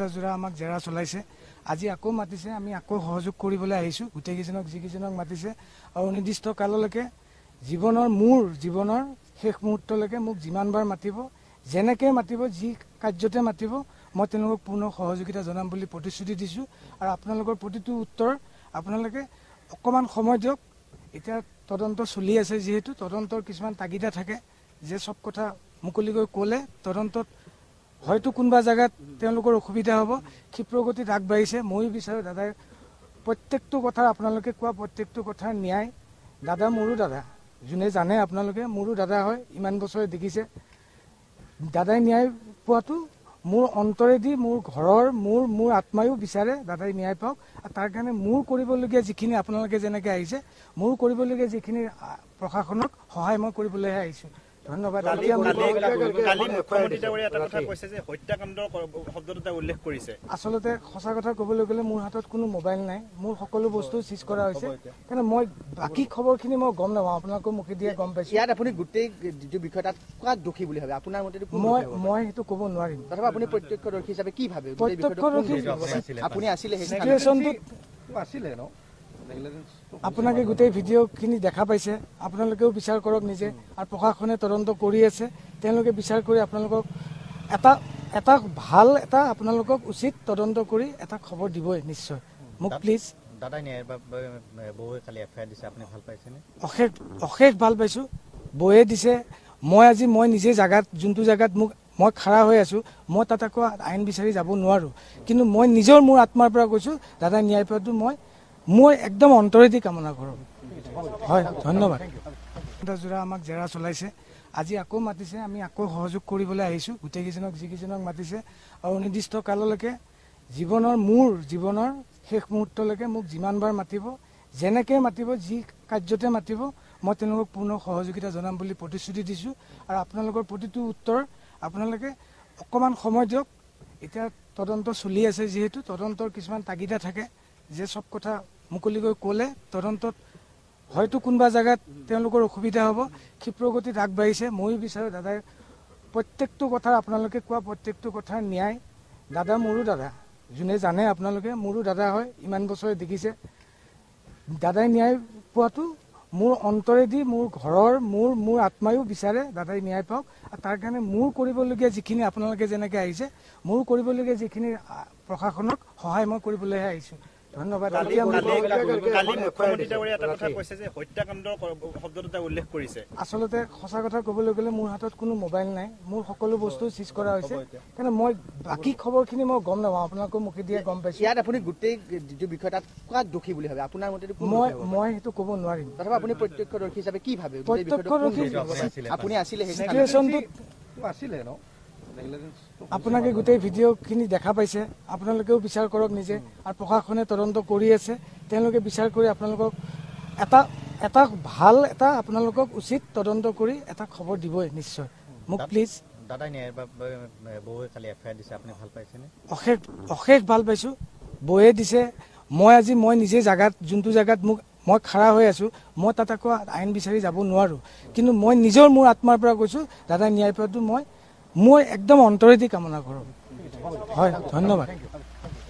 জোৰা আমাক জেৰা চলাইছে আজি আকৌ মাতিছে আমি আকৌ সহযোগ কৰিবলৈ আহিছো গোটেইকেইজনক যিকেইজনক মাতিছে আৰু নিৰ্দিষ্ট কাললৈকে জীৱনৰ শেষ মুহূৰ্তলৈকে মোক যিমানবাৰ মাতিব যেনেকৈ মাতিব যি কাৰ্যতে মাতিব মই তেওঁলোকক পূৰ্ণ সহযোগিতা জনাম বুলি প্ৰতিশ্ৰুতি দিছোঁ আৰু আপোনালোকৰ প্ৰতিটো উত্তৰ আপোনালোকে অকণমান সময় দিয়ক এতিয়া তদন্ত চলি আছে যিহেতু তদন্তৰ কিছুমান তাগিদা থাকে যে সব কথা মুকলিকৈ ক'লে তদন্তত হয়তো কোনোবা জায়গাত তেওঁলোকৰ অসুবিধা হ'ব ক্ষিপ্ৰগতিত আগবাঢ়িছে মই বিচাৰোঁ দাদাই প্ৰত্যেকটো কথা আপোনালোকে কোৱা প্ৰত্যেকটো কথাৰ ন্যায় দাদা মোৰো দাদা যোনে জানে আপোনালোকে মোৰো দাদা হয় ইমান বছৰে দেখিছে দাদাই ন্যায় পোৱাটো মোৰ অন্তৰেদি মোৰ ঘৰৰ মোৰ আত্মায়ো বিচাৰে দাদাই ন্যায় পাওক আৰু তাৰ কাৰণে মোৰ কৰিবলগীয়া যিখিনি আপোনালোকে যেনেকৈ আহিছে মোৰ কৰিবলগীয়া যিখিনি প্ৰশাসনক সহায় মই কৰিবলৈহে আহিছোঁ ধন্যবাদ আচলতে সঁচা কথা ক'বলৈ গ'লে মোৰ হাতত কোনো মোবাইল নাই মোৰ সকলো বস্তু চিজ কৰা হৈছে কাৰণ মই বাকী খবৰখিনি মই গম নাপাওঁ আপোনালোকৰ মুখে দিয়ে গম পাইছোঁ ইয়াত আপুনি গোটেই যিটো বিষয় তাত কাক দোষী বুলি ভাবে আপোনাৰ মতে মই সেইটো ক'ব নোৱাৰিম তথাপি আপুনি প্ৰত্যক্ষদৰ্শী হিচাপে কি ভাবে আপুনি আছিলে আছিলে ন আপোনালোকে গোটেই ভিডিঅ'খিনি দেখা পাইছে আপোনালোকেও বিচাৰ কৰক নিজে আৰু প্ৰশাসনে তদন্ত কৰি আছে তেওঁলোকে বিচাৰ কৰি আপোনালোকক এটা ভাল এটা আপোনালোকক উচিত তদন্ত কৰি এটা খবৰ দিবই নিশ্চয় মোক প্লিজ দাদাই ন্যায়ৰ বৌৱে কালি এফআইআৰ দিছে আপুনি ভাল পাইছেনে অশেষ ভাল পাইছোঁ বৌৱে দিছে মই নিজে জাগাত যোনটো জাগাত মোক মই খাৰা হৈ আছোঁ মই তাত আকৌ আইন বিচাৰি যাব নোৱাৰোঁ কিন্তু মই নিজৰ মোৰ আত্মাৰ পৰা কৈছোঁ দাদাই ন্যায় পোৱাটো মই একদম অন্তৰেদি কামনা কৰোঁ হয় ধন্যবাদ জোৰা আমাক জেৰা চলাইছে আজি আকৌ মাতিছে আমি আকৌ সহযোগ কৰিবলৈ আহিছোঁ গোটেইকেইজনক যিকেইজনক মাতিছে আৰু নিৰ্দিষ্ট কাললৈকে জীৱনৰ শেষ মুহূৰ্তলৈকে মোক যিমানবাৰ মাতিব যেনেকৈ মাতিব যি কাৰ্যতে মাতিব মই তেওঁলোকক পূৰ্ণ সহযোগিতা জনাম বুলি প্ৰতিশ্ৰুতি দিছোঁ আৰু আপোনালোকৰ প্ৰতিটো উত্তৰ আপোনালোকে অকণমান সময় দিয়ক এতিয়া তদন্ত চলি আছে যিহেতু তদন্তৰ কিছুমান তাগিদা থাকে যে সব কথা মুকলিকৈ ক'লে তদন্তত হয়তো কোনোবা জায়গাত তেওঁলোকৰ অসুবিধা হ'ব ক্ষিপ্ৰগতিত আগবাঢ়িছে মই বিচাৰোঁ দাদাই প্ৰত্যেকটো কথা আপোনালোকে কোৱা প্ৰত্যেকটো কথাৰ ন্যায় দাদা মোৰো দাদা যোনে জানে আপোনালোকে মোৰো দাদা হয় ইমান বছৰে দেখিছে দাদাই ন্যায় পোৱাটো মোৰ অন্তৰেদি মোৰ ঘৰৰ মোৰ আত্মায়ো বিচাৰে দাদাই ন্যায় পাওক আৰু তাৰ কাৰণে মোৰ কৰিবলগীয়া যিখিনি আপোনালোকে যেনেকৈ আহিছে মোৰ কৰিবলগীয়া যিখিনি প্ৰশাসনক সহায় মই কৰিবলৈহে আহিছোঁ ধন্যবাদ আচলতে সঁচা কথা ক'বলৈ গ'লে মোৰ হাতত কোনো মোবাইল নাই মোৰ সকলো বস্তু চিজ কৰা হৈছে কাৰণ মই বাকী খবৰখিনি মই গম নাপাওঁ আপোনালোকৰ মুখে দিয়ে গম পাইছোঁ ইয়াত আপুনি গোটেই যিটো বিষয় তাত কাক দোষী বুলি ভাবে আপোনাৰ মতে মই সেইটো ক'ব নোৱাৰিম তথাপি আপুনি প্ৰত্যক্ষদৰ্শী হিচাপে কি ভাবে আপুনি আছিলে আছিলে ন আপোনালোকে গোটেই ভিডিঅ'খিনি দেখা পাইছে আপোনালোকেও বিচাৰ কৰক নিজে আৰু প্ৰশাসনে তদন্ত কৰি আছে তেওঁলোকে বিচাৰ কৰি আপোনালোকক এটা ভাল এটা আপোনালোকক উচিত তদন্ত কৰি এটা খবৰ দিবই নিশ্চয় মোক প্লিজ দাদাই ন্যায়ৰ বৌৱে কালি এফআইআৰ দিছে আপুনি ভাল পাইছেনে অশেষ ভাল পাইছোঁ বৌৱে দিছে মই নিজে জাগাত যোনটো জাগাত মই খাৰা হৈ আছোঁ মই তাত আকৌ আইন বিচাৰি যাব নোৱাৰোঁ কিন্তু মই নিজৰ মোৰ আত্মাৰ পৰা কৈছোঁ দাদাই ন্যায় পোৱাটো মই একদম অন্তৰেদি কামনা কৰোঁ হয় ধন্যবাদ